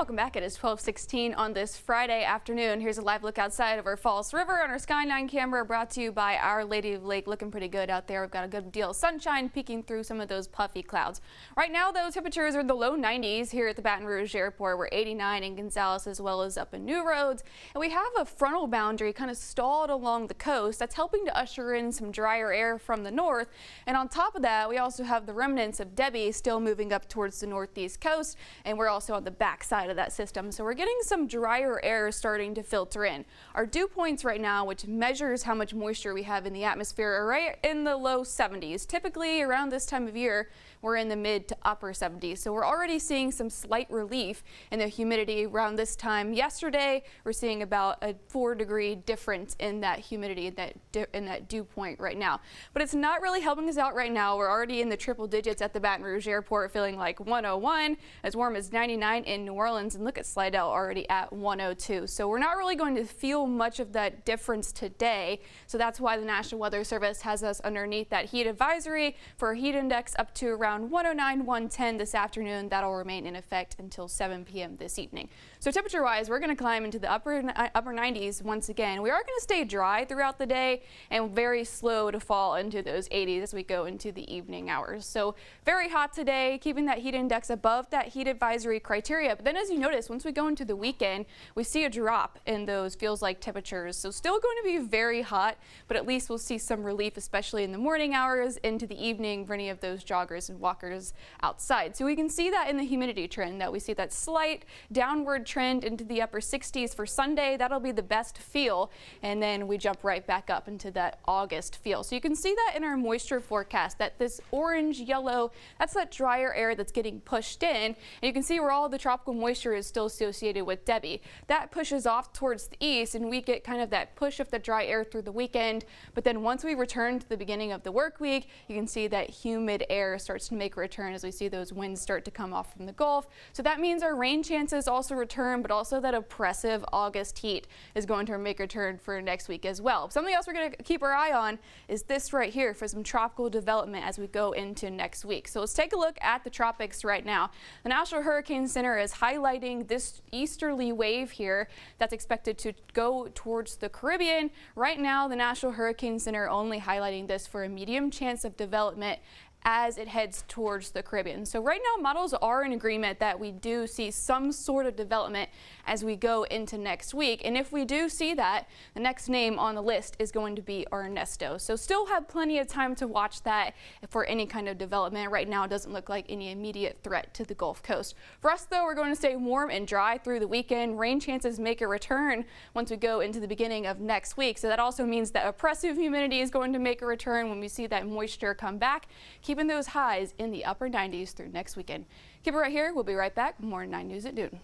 Welcome back. It is 12:16 on this Friday afternoon. Here's a live look outside of our Falls River on our Sky9 camera, brought to you by Our Lady of Lake. Looking pretty good out there. We've got a good deal of sunshine peeking through some of those puffy clouds. Right now, though, temperatures are in the low 90s here at the Baton Rouge Airport. We're 89 in Gonzales as well as up in New Roads. And we have a frontal boundary kind of stalled along the coast that's helping to usher in some drier air from the north. And on top of that, we also have the remnants of Debbie still moving up towards the northeast coast. And we're also on the back side of that system, so we're getting some drier air starting to filter in. Our dew points right now, which measures how much moisture we have in the atmosphere, are right in the low 70s. Typically around this time of year we're in the mid to upper 70s, so we're already seeing some slight relief in the humidity around this time. Yesterday we're seeing about a 4-degree difference in that humidity, in that dew point right now, but it's not really helping us out right now. We're already in the triple digits at the Baton Rouge Airport, feeling like 101, as warm as 99 in New Orleans, and look at Slidell already at 102. So we're not really going to feel much of that difference today. So that's why the National Weather Service has us underneath that heat advisory for a heat index up to around 109, 110 this afternoon. That'll remain in effect until 7 p.m. this evening. So temperature wise, we're going to climb into the upper 90s once again. We are going to stay dry throughout the day and very slow to fall into those 80s as we go into the evening hours. So very hot today, keeping that heat index above that heat advisory criteria. But then as you notice, once we go into the weekend, we see a drop in those feels like temperatures. So still going to be very hot, but at least we'll see some relief, especially in the morning hours into the evening for any of those joggers and walkers outside. So we can see that in the humidity trend, that we see that slight downward trend into the upper 60s for Sunday. That'll be the best feel. And then we jump right back up into that August feel. So you can see that in our moisture forecast, that this orange yellow, that's that drier air that's getting pushed in. And you can see where all the tropical moisture is still associated with Debbie. That pushes off towards the east, and we get kind of that push of the dry air through the weekend. But then once we return to the beginning of the work week, you can see that humid air starts to make a return as we see those winds start to come off from the Gulf. So that means our rain chances also return, but also that oppressive August heat is going to make a return for next week as well. Something else we're going to keep our eye on is this right here for some tropical development as we go into next week. So let's take a look at the tropics right now. The National Hurricane Center is highlighting this easterly wave here that's expected to go towards the Caribbean. Right now, the National Hurricane Center only highlighting this for a medium chance of development as it heads towards the Caribbean. So right now models are in agreement that we do see some sort of development as we go into next week. And if we do see that, the next name on the list is going to be Ernesto. So still have plenty of time to watch that for any kind of development. Right now it doesn't look like any immediate threat to the Gulf Coast. For us though, we're going to stay warm and dry through the weekend. Rain chances make a return once we go into the beginning of next week. So that also means that oppressive humidity is going to make a return when we see that moisture come back, keeping those highs in the upper 90s through next weekend. Keep it right here. We'll be right back. More 9 News at noon.